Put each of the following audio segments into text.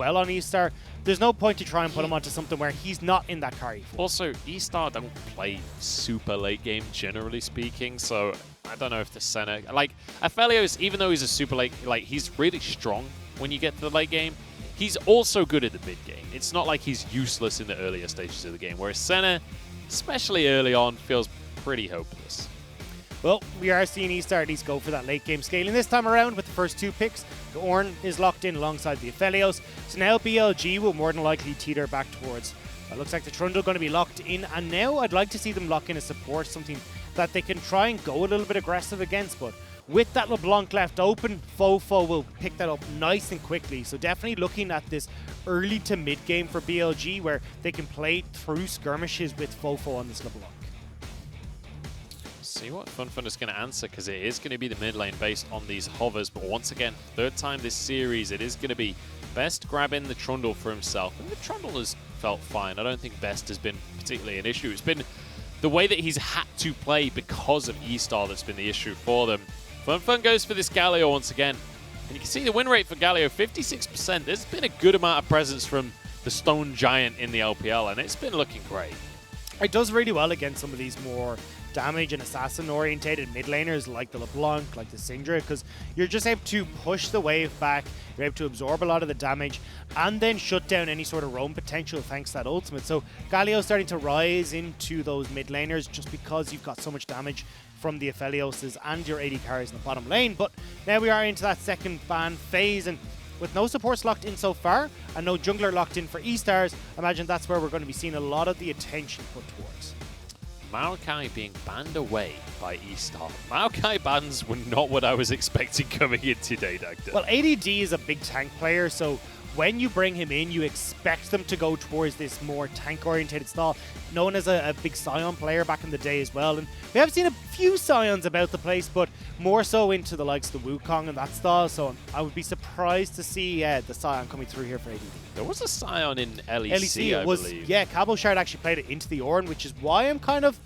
well on eStar, there's no point to try and put him onto something where he's not in that carry. Also, eStar don't play super late game, generally speaking, so I don't know if the center... Like, Aphelios, even though he's a super late... Like, he's really strong when you get to the late game. He's also good at the mid game. It's not like he's useless in the earlier stages of the game, whereas Senna, especially early on, feels pretty hopeless. Well, we are seeing eStar at least go for that late game scaling this time around with the first two picks. The Ornn is locked in alongside the Aphelios, so now BLG will more than likely teeter back towards. It looks like the Trundle going to be locked in, and now I'd like to see them lock in a support, something that they can try and go a little bit aggressive against, but with that LeBlanc left open, Fofo will pick that up nice and quickly. So definitely looking at this early to mid game for BLG where they can play through skirmishes with Fofo on this LeBlanc. See what FunFun is going to answer, because it is going to be the mid lane based on these hovers. But once again, third time this series, it is going to be Best grabbing the Trundle for himself. And the Trundle has felt fine. I don't think Best has been particularly an issue. It's been the way that he's had to play because of eStar that's been the issue for them. FunFun goes for this Galio once again. And you can see the win rate for Galio, 56%. There's been a good amount of presence from the Stone Giant in the LPL, and it's been looking great. It does really well against some of these more damage and assassin-orientated mid laners like the LeBlanc, like the Syndra, because you're just able to push the wave back, you're able to absorb a lot of the damage, and then shut down any sort of roam potential thanks to that ultimate. So Galio's starting to rise into those mid laners just because you've got so much damage from the Aphelioses and your AD carries in the bottom lane. But now we are into that second ban phase, and with no supports locked in so far, and no jungler locked in for eStars, I imagine that's where we're going to be seeing a lot of the attention put towards. Maokai being banned away by eStar. Maokai bans were not what I was expecting coming in today, Doctor. Well, ADD is a big tank player, so when you bring him in, you expect them to go towards this more tank-orientated style, known as a big Scion player back in the day as well. And we have seen a few Scions about the place, but more so into the likes of the Wukong and that style, so I would be surprised to see the Scion coming through here for ADD. There was a Scion in LEC, I believe. Yeah, Caboshard actually played it into the Ornn, which is why I'm kind of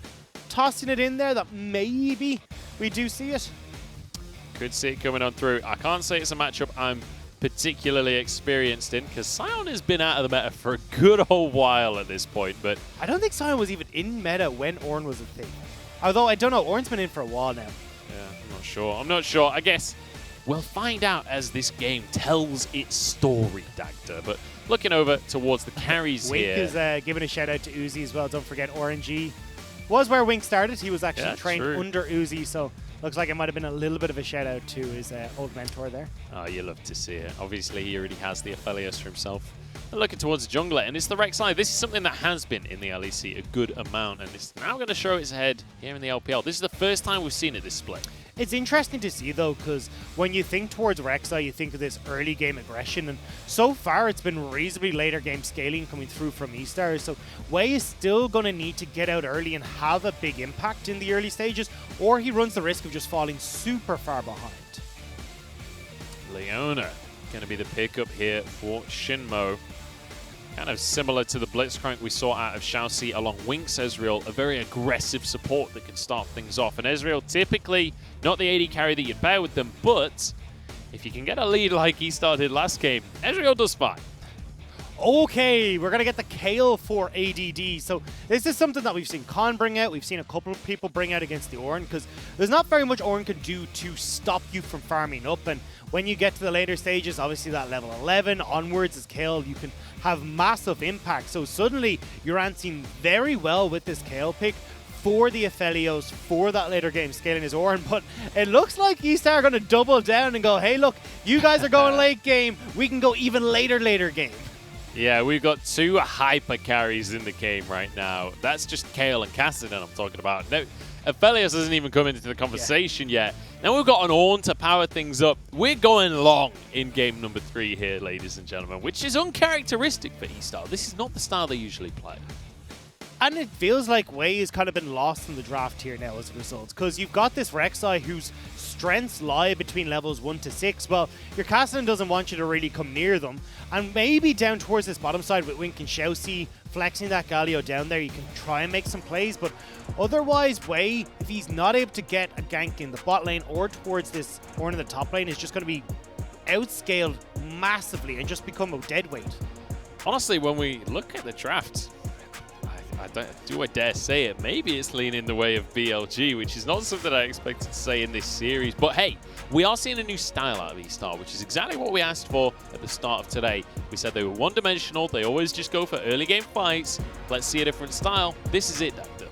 tossing it in there that maybe we do see it. Could see it coming on through. I can't say it's a matchup I'm particularly experienced in, because Scion has been out of the meta for a good old while at this point, but I don't think Scion was even in meta when Ornn was a thing. Although, I don't know, Ornn's been in for a while now. Yeah, I'm not sure. I guess we'll find out as this game tells its story, Dagda. But looking over towards the carries Wink here. is giving a shout out to Uzi as well. Don't forget, RNG was where Wink started. He was actually trained under Uzi, so looks like it might have been a little bit of a shout out to his old mentor there. Oh, you love to see it. Obviously, he already has the Aphelios for himself. And looking towards the jungler, and it's the Rek'Sai. This is something that has been in the LEC a good amount, and it's now going to show its head here in the LPL. This is the first time we've seen it this split. It's interesting to see, though, because when you think towards Rek'Sai, you think of this early game aggression, and so far it's been reasonably later game scaling coming through from eStar, so Wei is still going to need to get out early and have a big impact in the early stages, or he runs the risk of just falling super far behind. Leona going to be the pickup here for Shinmo. Kind of similar to the Blitzcrank we saw out of Xiaoxi along Wink's Ezreal, a very aggressive support that can start things off. And Ezreal typically not the AD carry that you'd pair with them, but if you can get a lead like he started last game, Ezreal does fine. Okay, we're going to get the Kale for ADD. So this is something that we've seen Khan bring out. We've seen a couple of people bring out against the Ornn, because there's not very much Ornn can do to stop you from farming up. And when you get to the later stages, obviously that level 11 onwards as Kale, you can have massive impact. So suddenly you're answering very well with this Kale pick for the Aphelios, for that later game scaling his Ornn. But it looks like eStar are going to double down and go, hey, look, you guys are going late game. We can go even later game. Yeah, we've got two hyper carries in the game right now. That's just Kale and Cassidy I'm talking about. No, Aphelios hasn't even come into the conversation yet. Now we've got an Ornn to power things up. We're going long in game number 3 here, ladies and gentlemen, which is uncharacteristic for eStar. This is not the style they usually play. And it feels like Wei has kind of been lost in the draft here now as a result, because you've got this Rek'Sai whose strengths lie between levels 1 to 6. Well, your Cassidy doesn't want you to really come near them, and maybe down towards this bottom side with Wink and Xiaoxi flexing that Galio down there, you can try and make some plays, but otherwise Wei, if he's not able to get a gank in the bot lane or towards this Ornn in the top lane, is just going to be outscaled massively and just become a dead weight. Honestly, when we look at the draft, do I dare say it, maybe it's leaning the way of BLG, which is not something I expected to say in this series. But hey, we are seeing a new style out of eStar, which is exactly what we asked for at the start of today. We said they were one-dimensional. They always just go for early game fights. Let's see a different style. This is it, Doctor.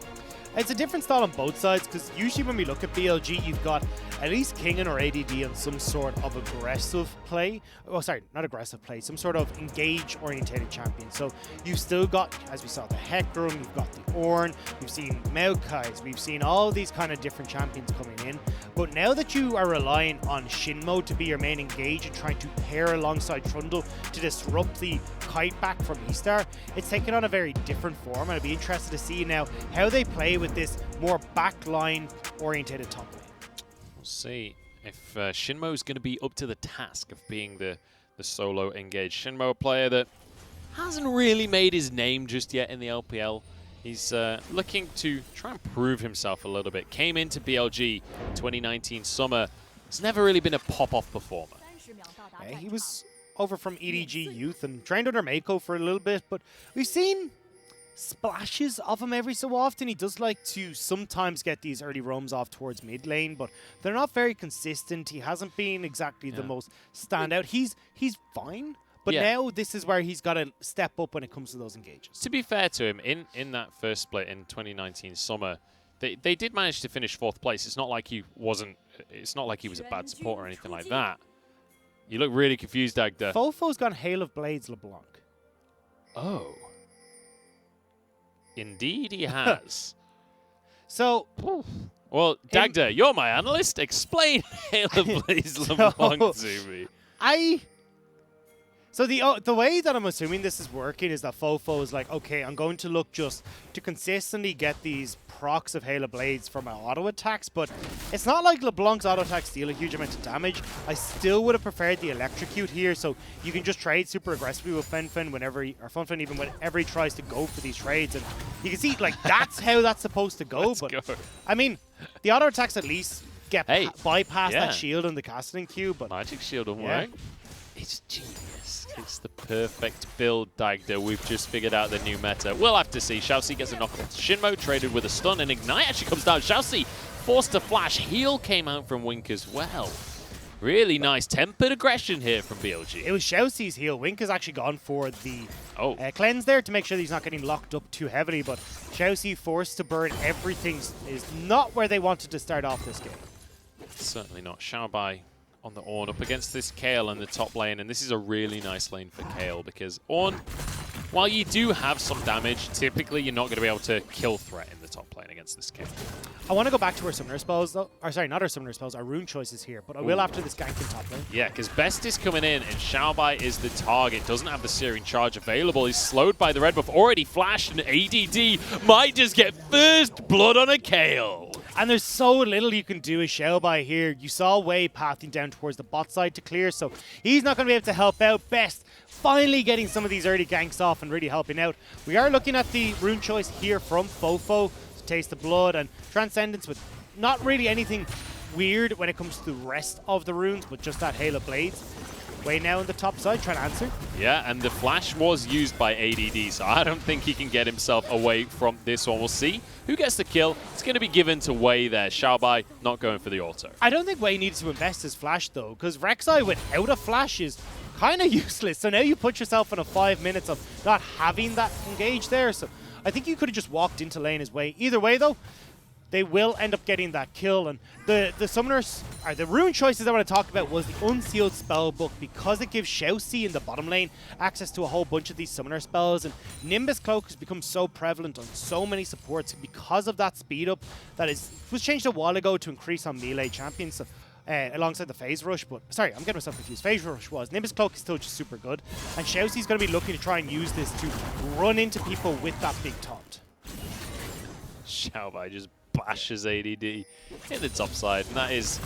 It's a different style on both sides, because usually when we look at BLG, you've got at least Kingen or ADD on some sort of aggressive play. Oh, sorry, not aggressive play, some sort of engage-orientated champion. So you've still got, as we saw, the Hecarim, you've got the Ornn, we've seen Maokai's, we've seen all these kind of different champions coming in. But now that you are relying on Shinmo to be your main engage and trying to pair alongside Trundle to disrupt the kite back from eStar, it's taken on a very different form, and I'd be interested to see now how they play with this more backline-orientated top lane. We'll see if Shinmo is going to be up to the task of being the solo engaged. Shinmo, a player that hasn't really made his name just yet in the LPL. He's looking to try and prove himself a little bit. Came into BLG 2019 summer. He's never really been a pop-off performer. Yeah, he was over from EDG Youth and trained under Mako for a little bit, but we've seen splashes of him every so often. He does like to sometimes get these early roams off towards mid lane, but they're not very consistent. He hasn't been exactly the most standout. He's fine, but now this is where he's got to step up when it comes to those engages. To be fair to him, in that first split in 2019 summer, they did manage to finish 4th place. It's not like he wasn't. It's not like he was a bad support or anything like that. You look really confused, Dagda. Fofo's gone Hail of Blades LeBlanc. Oh. Indeed he has. So, well, Dagda, you're my analyst. Explain Hail of Blades LeBlanc to me. So the way that I'm assuming this is working is that Fofo is like, okay, I'm going to look just to consistently get these procs of Hail of Blades for my auto attacks, but it's not like LeBlanc's auto attacks deal a huge amount of damage. I still would have preferred the Electrocute here, so you can just trade super aggressively with Fen whenever or Fen even whenever he tries to go for these trades, and you can see like that's how that's supposed to go. I mean, the auto attacks at least get bypass that shield in the casting queue, but Magic Shield and work. It's genius. It's the perfect build, Dagda. We've just figured out the new meta. We'll have to see. Xiaoxi gets a knock off Shinmo, traded with a stun, and Ignite actually comes down. Xiaoxi forced to flash. Heal came out from Wink as well. Really nice tempered aggression here from BLG. It was Xiaoxi's heal. Wink has actually gone for the cleanse there to make sure that he's not getting locked up too heavily, but Xiaoxi forced to burn everything is not where they wanted to start off this game. Certainly not. Xiaobai on the Ornn up against this Kayle in the top lane, and this is a really nice lane for Kayle because Ornn, while you do have some damage, typically you're not going to be able to kill threat in the top lane against this Kayle. I want to go back to our summoner spells though. Or sorry, not our summoner spells, our rune choices here, but I will after this gank in top lane. Yeah, because Best is coming in and Xiaobai is the target. Doesn't have the Searing Charge available. He's slowed by the red buff, already flashed, and ADD might just get first blood on a Kayle. And there's so little you can do as Xiaobai here. You saw Wei pathing down towards the bot side to clear, so he's not going to be able to help out. Best finally getting some of these early ganks off and really helping out. We are looking at the rune choice here from Fofo, Taste of Blood and Transcendence, with not really anything weird when it comes to the rest of the runes, but just that Hail of Blades. Wei now on the top side trying to answer. Yeah, and the flash was used by ADD, so I don't think he can get himself away from this one. We'll see who gets the kill. It's going to be given to Wei there. Xiaobai not going for the auto. I don't think Wei needs to invest his flash though, because Rek'Sai without a flash is kind of useless. So now you put yourself in a 5 minutes of not having that engage there. So I think you could have just walked into lane as Wei. Either way though, they will end up getting that kill. And the summoners, or the rune choices I want to talk about was the Unsealed Spellbook, because it gives Xiaoxi in the bottom lane access to a whole bunch of these summoner spells. And Nimbus Cloak has become so prevalent on so many supports because of that speed up that was changed a while ago to increase on melee champions. So, alongside the Phase Rush, but sorry, I'm getting myself confused. Phase Rush was. Nimbus Cloak is still just super good. And Xiaoxi's going to be looking to try and use this to run into people with that big taunt. Xiaobai just bashes ADD in the top side, and that is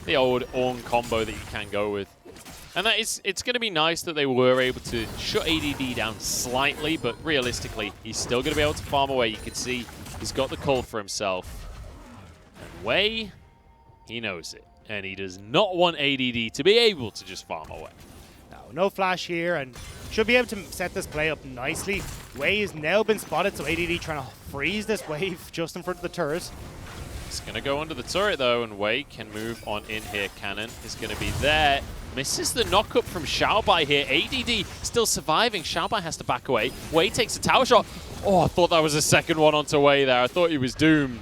the old Ornn combo that you can go with. And that is, it's going to be nice that they were able to shut ADD down slightly, but realistically, he's still going to be able to farm away. You can see he's got the call for himself. And Wei, he knows it. And he does not want ADD to be able to just farm away. No flash here, and should be able to set this play up nicely. Wei has now been spotted, so ADD trying to freeze this wave just in front of the turret. It's going to go under the turret, though, and Wei can move on in here. Cannon is going to be there. Misses the knock-up from Xiaobai here. ADD still surviving. Xiaobai has to back away. Wei takes a tower shot. Oh, I thought that was a second one onto Wei there. I thought he was doomed.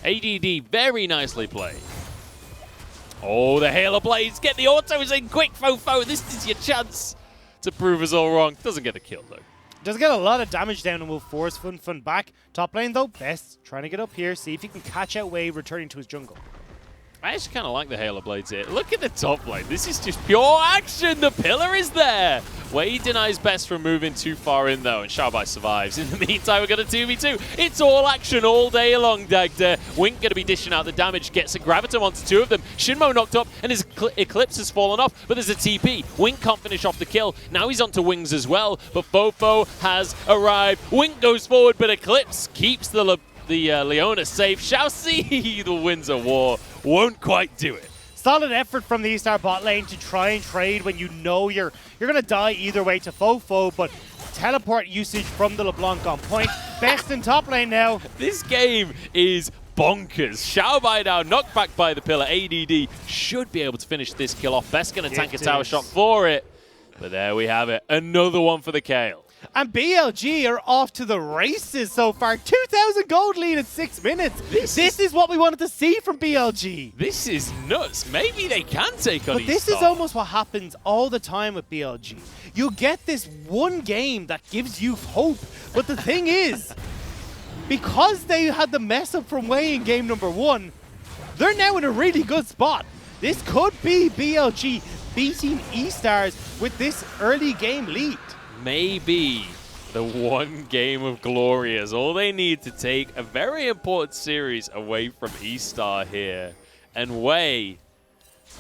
ADD, very nicely played. Oh, the Halo Blades. Get the autos in quick, Fofo. This is your chance to prove us all wrong. Doesn't get the kill, though. Does get a lot of damage down and will force Fun back. Top lane, though, Best trying to get up here, see if he can catch out Wei returning to his jungle. I actually kind of like the Halo Blades here. Look at the top lane. This is just pure action. The pillar is there. Wei denies Best from moving too far in, though, and Xiaobai survives. In the meantime, we've got a 2v2. It's all action all day long, Dagda. Wink going to be dishing out the damage. Gets a Graviton onto two of them. Shinmo knocked up, and his Eclipse has fallen off, but there's a TP. Wink can't finish off the kill. Now he's onto Wings as well, but Fofo has arrived. Wink goes forward, but Eclipse keeps the Leona safe. Shall see the wins a war. Won't quite do it. Solid effort from the eStar bot lane to try and trade when you know you're going to die either way to Fofo, but teleport usage from the LeBlanc on point. Best in top lane now. This game is bonkers. Xiaobai now knocked back by the pillar. ADD should be able to finish this kill off. Best going to tank a tower shot for it. But there we have it. Another one for the Kale. And BLG are off to the races so far. 2,000 gold lead in 6 minutes. This is what we wanted to see from BLG. This is nuts. Maybe they can take on eStar. But this is almost what happens all the time with BLG. You get this one game that gives you hope. But the thing is, because they had the mess up from Wei in game number 1, they're now in a really good spot. This could be BLG beating eStars with this early game lead. Maybe the one game of glory is all they need to take a very important series away from eStar here. And Wei,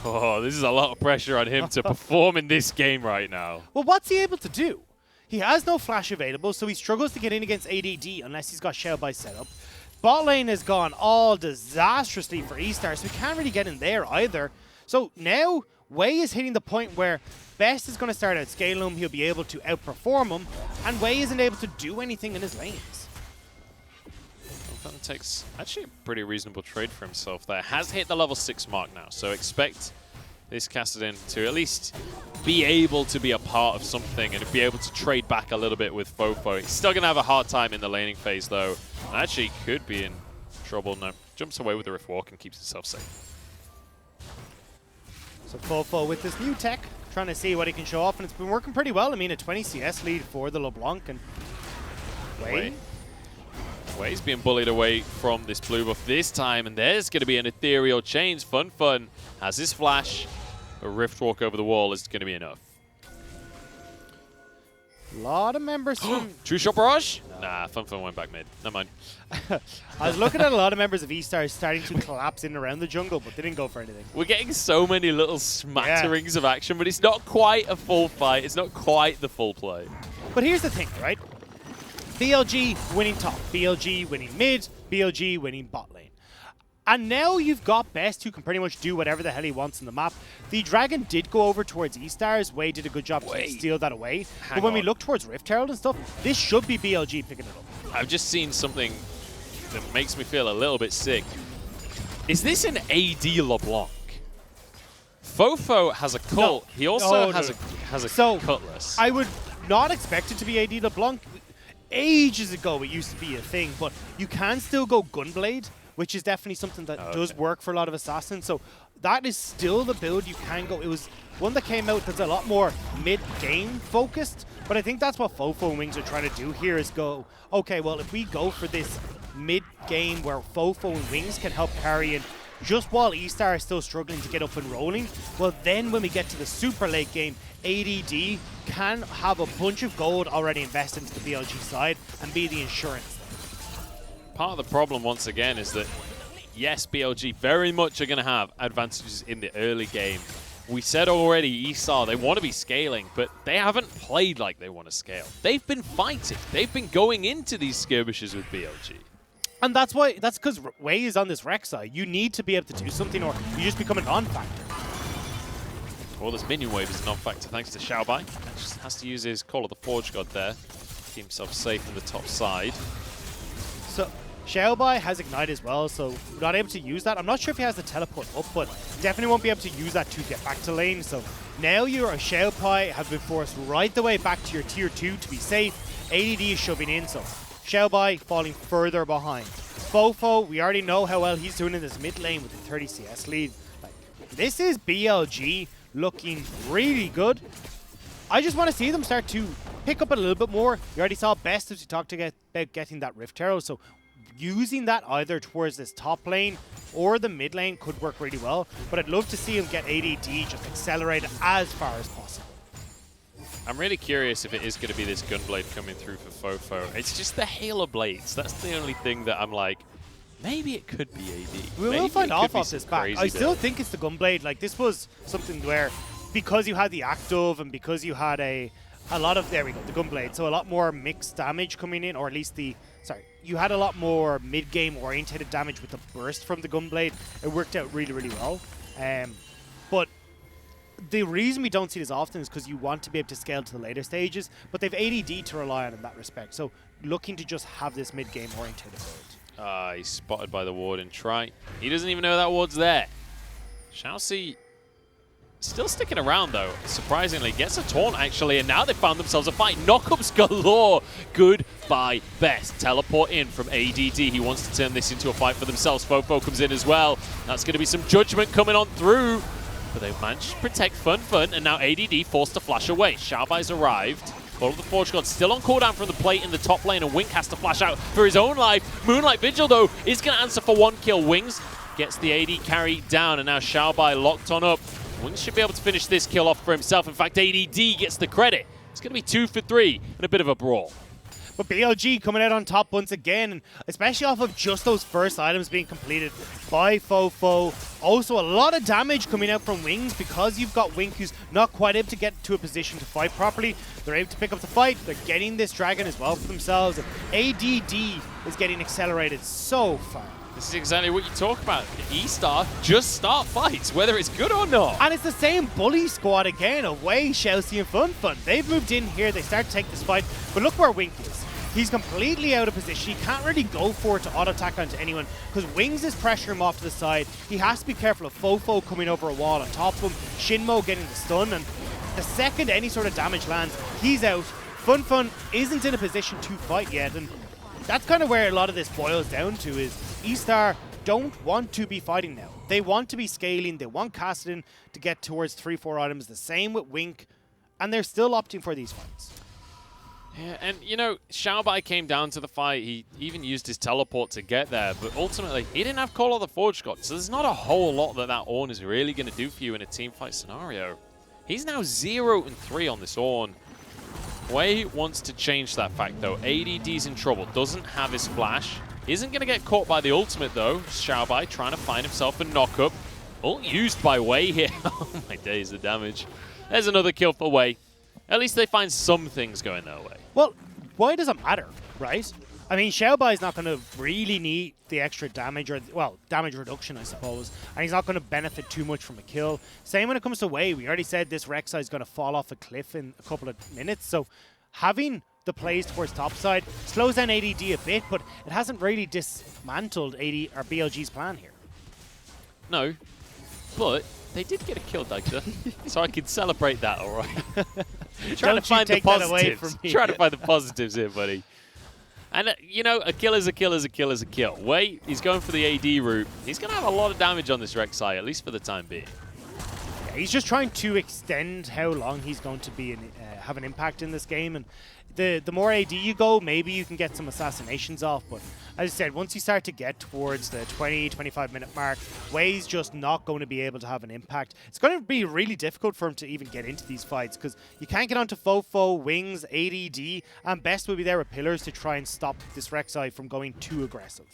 oh, this is a lot of pressure on him to perform in this game right now. Well, what's he able to do? He has no flash available, so he struggles to get in against ADD unless he's got Xiaobai set up. Bot lane has gone all disastrously for eStar, so he can't really get in there either. So now Wei is hitting the point where Best is going to start outscaling him, he'll be able to outperform him, and Wei isn't able to do anything in his lanes. Well, that takes actually a pretty reasonable trade for himself there. Has hit the level 6 mark now, so expect this Kassadin to at least be able to be a part of something and be able to trade back a little bit with Fofo. He's still going to have a hard time in the laning phase, though. And actually could be in trouble. No, jumps away with the Rift Walk and keeps himself safe. So Fofo with this new tech, trying to see what he can show off, and it's been working pretty well. I mean, a 20 CS lead for the LeBlanc, and Wei's being bullied away from this blue buff this time, and there's going to be an ethereal change. Fun has his flash. A Rift Walk over the wall is going to be enough. A lot of members from... True Shot Barrage? No. Nah, Fun went back mid. Never mind. I was looking at a lot of members of eStar starting to collapse in around the jungle, but they didn't go for anything. We're getting so many little smatterings of action, but it's not quite a full fight. It's not quite the full play. But here's the thing, right? BLG winning top, BLG winning mid, BLG winning bot lane. And now you've got Best, who can pretty much do whatever the hell he wants on the map. The Dragon did go over towards eStars. Wei did a good job to steal that away. But when we look towards Rift Herald and stuff, this should be BLG picking it up. I've just seen something that makes me feel a little bit sick. Is this an AD LeBlanc? Fofo has a cult. No. He also has a cutlass. I would not expect it to be AD LeBlanc. Ages ago, it used to be a thing, but you can still go Gunblade, which is definitely something that does work for a lot of assassins. So that is still the build you can go. It was one that came out that's a lot more mid-game focused, but I think that's what Fofo and Wings are trying to do here is go, okay, well, if we go for this mid-game where Fofo and Wings can help carry in just while eStar is still struggling to get up and rolling, well, then when we get to the super late game, ADD can have a bunch of gold already invested into the BLG side and be the insurance. Part of the problem, once again, is that, yes, BLG very much are going to have advantages in the early game. We said already, eStar, they want to be scaling, but they haven't played like they want to scale. They've been fighting. They've been going into these skirmishes with BLG. And that's because Wei is on this Rek'Sai. You need to be able to do something or you just become a non-factor. Well, this minion wave is a non-factor thanks to Xiaobai. Just has to use his Call of the Forge God there. Keep himself safe on the top side. So Xiaobai has Ignite as well, so not able to use that. I'm not sure if he has the teleport up, but definitely won't be able to use that to get back to lane. So now your Xiaobai have been forced right the way back to your tier 2 to be safe. ADD is shoving in, so Xiaobai falling further behind. Fofo, we already know how well he's doing in this mid lane with the 30 CS lead. Like, this is BLG looking really good. I just want to see them start to pick up a little bit more. You already saw Best as we talked about getting that Rift Arrow, so using that either towards this top lane or the mid lane could work really well. But I'd love to see him get ADD just accelerated as far as possible. I'm really curious if it is going to be this Gunblade coming through for Fofo. It's just the Halo Blades. That's the only thing that I'm like, maybe it could be AD. We will find off this back. I still think it's the Gunblade. Like, this was something where, because you had the Active and because you had a lot of, there we go, the Gunblade, so a lot more mixed damage coming in, or at least you had a lot more mid-game orientated damage with the burst from the Gunblade. It worked out really, really well. But the reason we don't see this often is because you want to be able to scale to the later stages, but they've ADD to rely on in that respect. So looking to just have this mid-game orientated build. He's spotted by the ward and try. He doesn't even know that ward's there. Chelsea still sticking around though, surprisingly. Gets a taunt actually, and now they found themselves a fight. Knockups galore. Goodbye Best. Teleport in from ADD. He wants to turn this into a fight for themselves. Fofo comes in as well. That's going to be some judgment coming on through. But they've managed to protect Fun, and now ADD forced to flash away. Xiaobai's arrived. Call of the Forge God still on cooldown from the plate in the top lane, and Wink has to flash out for his own life. Moonlight Vigil, though, is going to answer for one kill. Wings gets the AD carry down, and now Xiaobai locked on up. Wings should be able to finish this kill off for himself. In fact, ADD gets the credit. It's going to be 2 for 3 and a bit of a brawl. But BLG coming out on top once again, and especially off of just those first items being completed by Fofo. Also, a lot of damage coming out from Wings because you've got Wink who's not quite able to get to a position to fight properly. They're able to pick up the fight. They're getting this dragon as well for themselves. And ADD is getting accelerated so far. This is exactly what you talk about. eStar just start fights, whether it's good or not. And it's the same bully squad again, away Chelsea and Fun. They've moved in here, they start to take this fight, but look where Wink is. He's completely out of position. He can't really go for it to auto-attack onto anyone because Wings is pressuring him off to the side. He has to be careful of Fofo coming over a wall on top of him, Shinmo getting the stun, and the second any sort of damage lands, he's out. Fun isn't in a position to fight yet, and that's kind of where a lot of this boils down to is eStar don't want to be fighting now. They want to be scaling, they want Kassadin to get towards 3-4 items, the same with Wink, and they're still opting for these fights. Yeah, and you know, Xiaobai came down to the fight. He even used his teleport to get there, but ultimately, he didn't have Call of the Forge God, so there's not a whole lot that Ornn is really going to do for you in a team fight scenario. He's now 0-3 on this Ornn. Wei wants to change that fact, though. ADD's in trouble, doesn't have his flash. Isn't going to get caught by the ultimate, though. Xiaobai trying to find himself a knock-up. Ult used by Wei here. Oh my days, the damage. There's another kill for Wei. At least they find some things going their way. Well, why does it matter, right? I mean, Xiaobai is not going to really need the extra damage, or, well, damage reduction, I suppose, and he's not going to benefit too much from a kill. Same when it comes to Wei. We already said this Rek'Sai is going to fall off a cliff in a couple of minutes, so having the plays towards topside slows down ADD a bit, but it hasn't really dismantled AD or BLG's plan here. No, but they did get a kill, Dagda, so I can celebrate that, all right? Trying to find the positives. Trying to find the positives here, buddy. And, you know, a kill is a kill is a kill is a kill. Wei, he's going for the AD route. He's going to have a lot of damage on this Rek'Sai, at least for the time being. Yeah, he's just trying to extend how long he's going to be have an impact in this game. And the more AD you go, maybe you can get some assassinations off. But as I said, once you start to get towards the 20-25 minute mark, Wei's just not going to be able to have an impact. It's going to be really difficult for him to even get into these fights because you can't get onto Fofo, Wings, ADD, and Best will be there with pillars to try and stop this Rek'Sai from going too aggressive.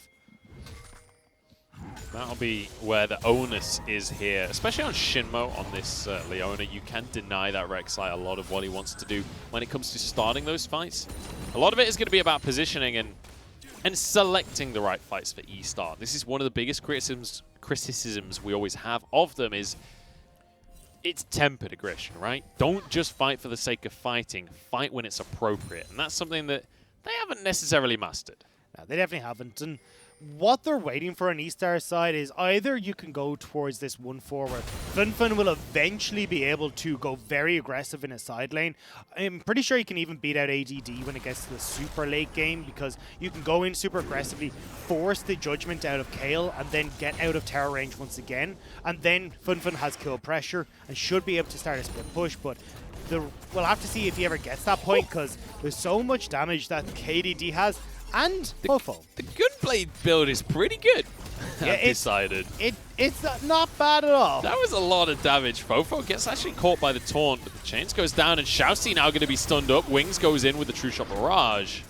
That'll be where the onus is here, especially on Shinmo on this Leona. You can deny that Rek'Sai a lot of what he wants to do when it comes to starting those fights. A lot of it is going to be about positioning, and and selecting the right fights for eStar. This is one of the biggest criticisms we always have of them is it's tempered aggression, right? Don't just fight for the sake of fighting. Fight when it's appropriate. And that's something that they haven't necessarily mastered. No, they definitely haven't. And what they're waiting for on eStar's side is either you can go towards this 1-4 where Funfun will eventually be able to go very aggressive in a side lane. I'm pretty sure you can even beat out ADD when it gets to the super late game because you can go in super aggressively, force the judgment out of Kale, and then get out of tower range once again. And then Funfun has kill pressure and should be able to start a split push, but we'll have to see if he ever gets that point because there's so much damage that KDD has. And Fofo. The Gunblade build is pretty good, yeah, I've decided. It's not bad at all. That was a lot of damage. Fofo gets actually caught by the taunt, but the chains goes down, and Shousey now going to be stunned up. Wings goes in with the True Shot Barrage.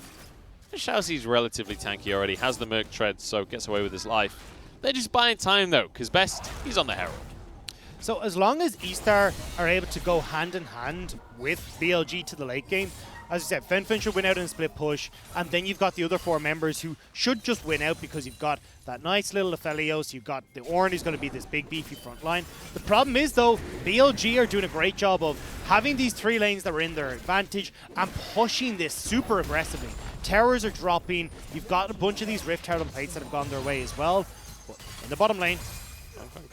Shousey's relatively tanky already, has the Merc Tread, so gets away with his life. They're just buying time, though, because Best, he's on the Herald. So as long as eStar are able to go hand in hand with BLG to the late game, as I said, Funfun should win out in a split push, and then you've got the other 4 members who should just win out because you've got that nice little Aphelios, you've got the Ornn who's going to be this big beefy front line. The problem is though, BLG are doing a great job of having these 3 lanes that are in their advantage and pushing this super aggressively. Towers are dropping, you've got a bunch of these Rift Herald plates that have gone their way as well. But in the bottom lane,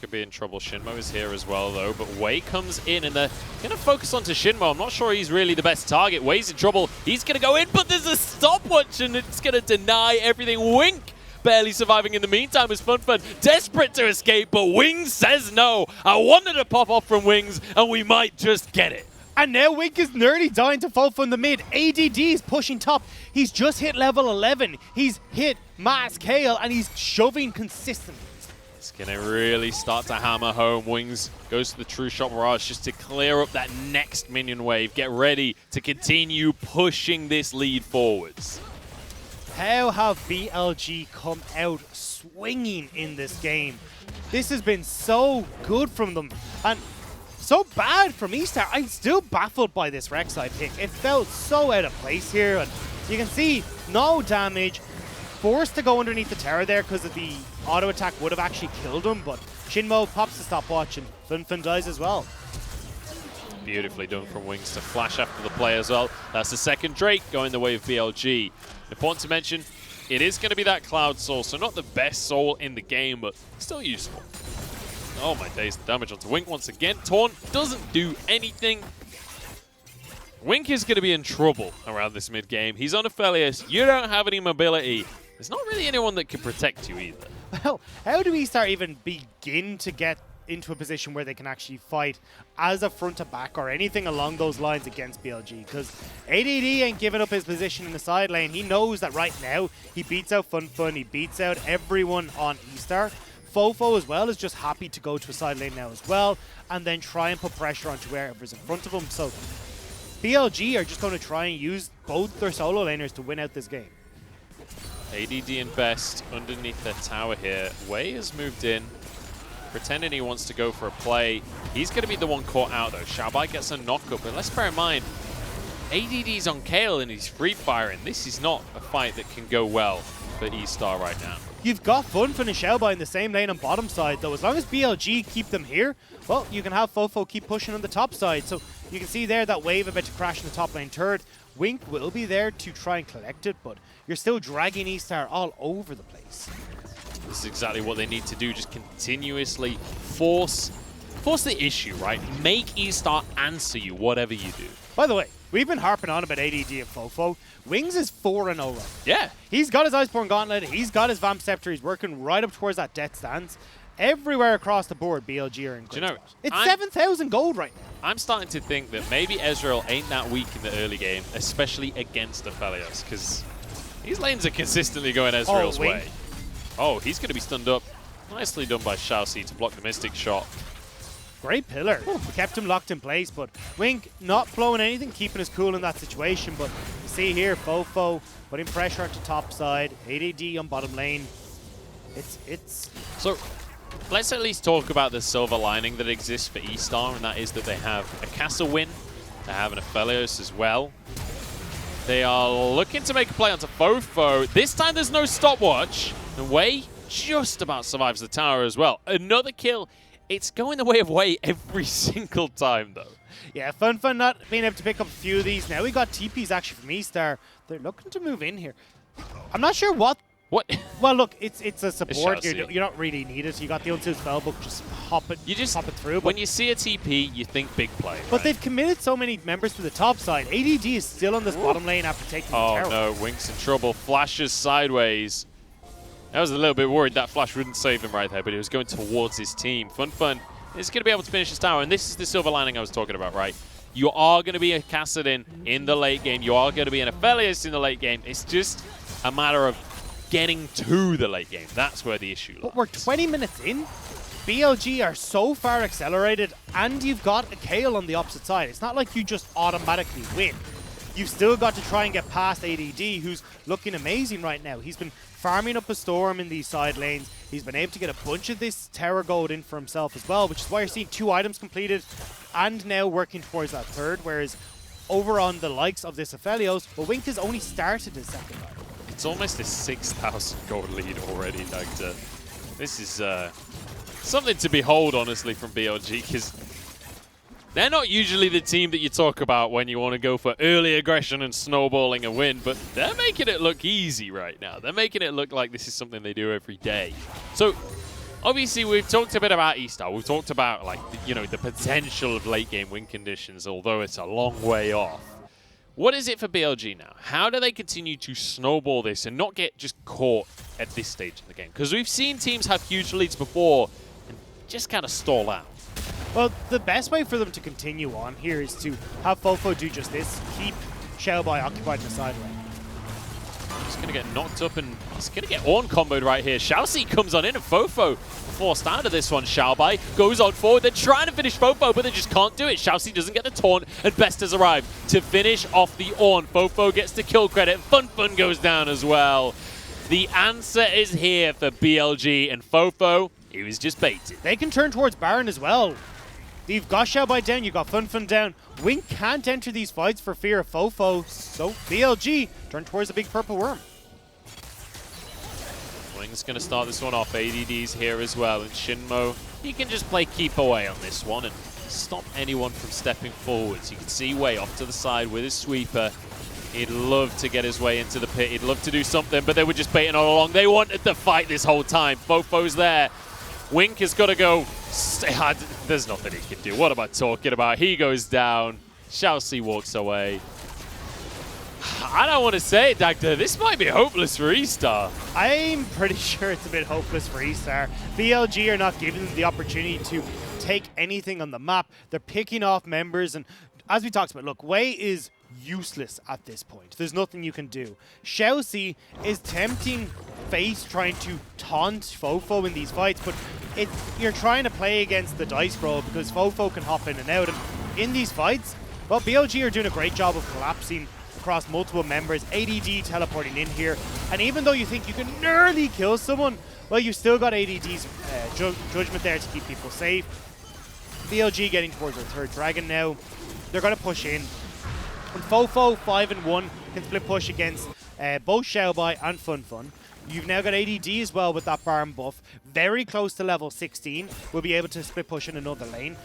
could be in trouble. Shinmo is here as well, though, but Wei comes in, and they're going to focus onto Shinmo. I'm not sure he's really the best target. Wei's in trouble. He's going to go in, but there's a stopwatch, and it's going to deny everything. Wink barely surviving in the meantime as Funfun desperate to escape, but Wings says no. I wanted to pop off from Wings, and we might just get it. And now Wink is nearly dying to fall from the mid. ADD is pushing top. He's just hit level 11. He's hit Mass Kale, and he's shoving consistently. It's going to really start to hammer home. Wings goes to the True Shot Barrage just to clear up that next minion wave. Get ready to continue pushing this lead forwards. How have BLG come out swinging in this game? This has been so good from them and so bad from eStar. I'm still baffled by this Rek'Sai pick. It felt so out of place here. And you can see no damage. Forced to go underneath the tower there because of the auto attack would have actually killed him, but Shinmo pops the stopwatch and Funfun dies as well. Beautifully done from Wings to flash after the play as well. That's the second Drake going the way of BLG. Important to mention, it is going to be that Cloud Soul, so not the best soul in the game, but still useful. Oh my days, the damage onto Wink once again. Taunt doesn't do anything. Wink is going to be in trouble around this mid game. He's on Aphelios. You don't have any mobility. There's not really anyone that can protect you either. Well, how do eStar even begin to get into a position where they can actually fight as a front to back or anything along those lines against BLG? Because ADD ain't giving up his position in the side lane. He knows that right now he beats out Funfun, he beats out everyone on eStar. Fofo as well is just happy to go to a side lane now as well and then try and put pressure onto wherever's in front of him. So BLG are just going to try and use both their solo laners to win out this game. ADD and Best underneath their tower here. Wei has moved in, pretending he wants to go for a play. He's going to be the one caught out, though. Xiaobai gets a knockup, but let's bear in mind, ADD's on Kale and he's free firing. This is not a fight that can go well for eStar right now. You've got Funfun and Xiaobai in the same lane on bottom side, though. As long as BLG keep them here, well, you can have Fofo keep pushing on the top side. So you can see there that wave about to crash in the top lane turret. Wink will be there to try and collect it, but you're still dragging eStar all over the place. This is exactly what they need to do, just continuously force the issue, right? Make eStar answer you, whatever you do. By the way, we've been harping on about ADD and Fofo. Wings is 4-0 right. Yeah. He's got his Iceborne Gauntlet, he's got his Vamp Scepter, he's working right up towards that Death Stance. Everywhere across the board, BLG are in great spot. It's 7,000 gold right now. I'm starting to think that maybe Ezreal ain't that weak in the early game, especially against Aphelios, because these lanes are consistently going Ezreal's way. Oh, he's going to be stunned up. Nicely done by Shousey to block the Mystic shot. Great pillar. He kept him locked in place, but Wink not blowing anything, keeping us cool in that situation. But you see here, Fofo putting pressure onto top side, ADD on bottom lane. It's So let's at least talk about the silver lining that exists for eStar, and that is that they have a castle win, they have an Aphelios as well. They are looking to make a play onto Fofo. This time there's no stopwatch. And Wei just about survives the tower as well. Another kill. It's going the way of Wei every single time, though. Yeah, Fun not being able to pick up a few of these. Now we got TPs actually from eStar. They're looking to move in here. I'm not sure what. Well, look, it's a support. You're not really needed. You got the Unsealed Spellbook, just hop it through. When you see a TP, you think big play. But right? they've committed so many members to the top side. ADD is still on this bottom lane after taking the tower. Oh no, Wink's in trouble. Flashes sideways. I was a little bit worried that flash wouldn't save him right there, but he was going towards his team. Fun is going to be able to finish his tower, and this is the silver lining I was talking about, right? You are going to be a Kassadin in the late game. You are going to be an Aphelios in the late game. It's just a matter of getting to the late game. That's where the issue lies. But we're 20 minutes in. BLG are so far accelerated, and you've got a Kayle on the opposite side. It's not like you just automatically win. You've still got to try and get past ADD, who's looking amazing right now. He's been farming up a storm in these side lanes. He's been able to get a bunch of this tower gold in for himself as well, which is why you're seeing 2 items completed and now working towards that third, whereas over on the likes of this Aphelios, well, Wink has only started his second item. It's almost a 6,000 gold lead already, Doctor. This is something to behold, honestly, from BLG, because they're not usually the team that you talk about when you want to go for early aggression and snowballing a win, but they're making it look easy right now. They're making it look like this is something they do every day. So, obviously, we've talked a bit about eStar. We've talked about, like, the potential of late-game win conditions, although it's a long way off. What is it for BLG now? How do they continue to snowball this and not get just caught at this stage of the game? Because we've seen teams have huge leads before and just kind of stall out. Well, the best way for them to continue on here is to have Fofo do just this. Keep Xiaobai occupied in the side lane. He's going to get knocked up and he's going to get Ornn comboed right here. Xiaoxi comes on in and Fofo forced out of this one. Xiaobai goes on forward. They're trying to finish Fofo, but they just can't do it. Xiaoxi doesn't get the taunt and Best has arrived to finish off the Ornn. Fofo gets the kill credit. Fun goes down as well. The answer is here for BLG and Fofo. He was just baited. They can turn towards Baron as well. You've got Xiaobai down, you've got Fun down. Wink can't enter these fights for fear of Fofo, so BLG turn towards the big purple worm. Wing's going to start this one off. ADD's here as well, and Shinmo, he can just play keep away on this one and stop anyone from stepping forwards. You can see Wei off to the side with his sweeper. He'd love to get his way into the pit. He'd love to do something, but they were just baiting all along. They wanted to fight this whole time. Fofo's there. Wink has got to go. There's nothing he can do. What am I talking about? He goes down. Xiaoxi walks away. I don't want to say it, Doctor. This might be hopeless for eStar. I'm pretty sure it's a bit hopeless for eStar. BLG are not giving them the opportunity to take anything on the map. They're picking off members, and as we talked about, look, Wei is useless at this point. There's nothing you can do. Xiaoxi is tempting face trying to taunt Fofo in these fights, but you're trying to play against the dice roll because Fofo can hop in and out. And in these fights, well, BLG are doing a great job of collapsing across multiple members. ADD teleporting in here. And even though you think you can nearly kill someone, well, you still got ADD's judgment there to keep people safe. BLG getting towards their third dragon now. They're going to push in. And Fofo, 5-1, can split push against both Xiaobai and Fun. You've now got ADD as well with that Baron buff. Very close to level 16. We'll be able to split push in another lane.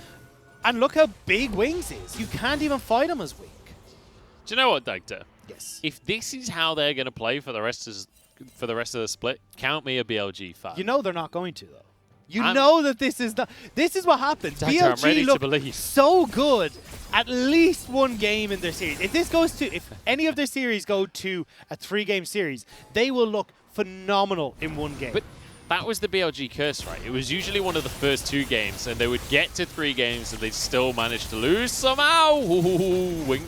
And look how big Wings is. You can't even fight him as Wing. Do you know what, Doctor? Yes. If this is how they're going to play for the rest of the split, count me a BLG fan. You know they're not going to, though. You know that this is what happens. Doctor, BLG I'm ready look to believe. so good at least one game in their series. If any of their series go to a 3-game series, they will look phenomenal in one game. But that was the BLG curse, right? It was usually one of the first 2 games, and they would get to 3 games, and they'd still manage to lose somehow. Ooh, Wink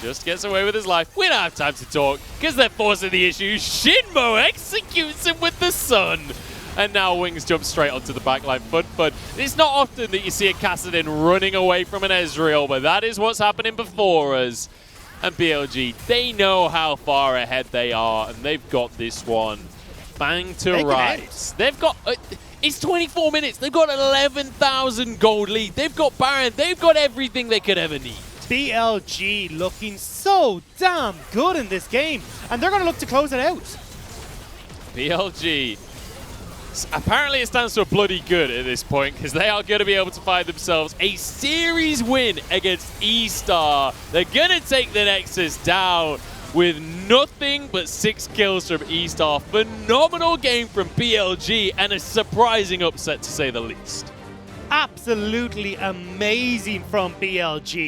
just gets away with his life. We don't have time to talk, because they're forcing the issue. Shinmo executes him with the sun. And now Wings jump straight onto the backline. Fun. It's not often that you see a Kassadin running away from an Ezreal, but that is what's happening before us. And BLG, they know how far ahead they are, and they've got this one bang to rights. They've got, it's 24 minutes. They've got an 11,000 gold lead. They've got Baron. They've got everything they could ever need. BLG looking so damn good in this game, and they're going to look to close it out. BLG. Apparently it stands for bloody good at this point, because they are going to be able to find themselves a series win against eStar. They're going to take the Nexus down with nothing but 6 kills from eStar. Phenomenal game from BLG and a surprising upset to say the least. Absolutely amazing from BLG.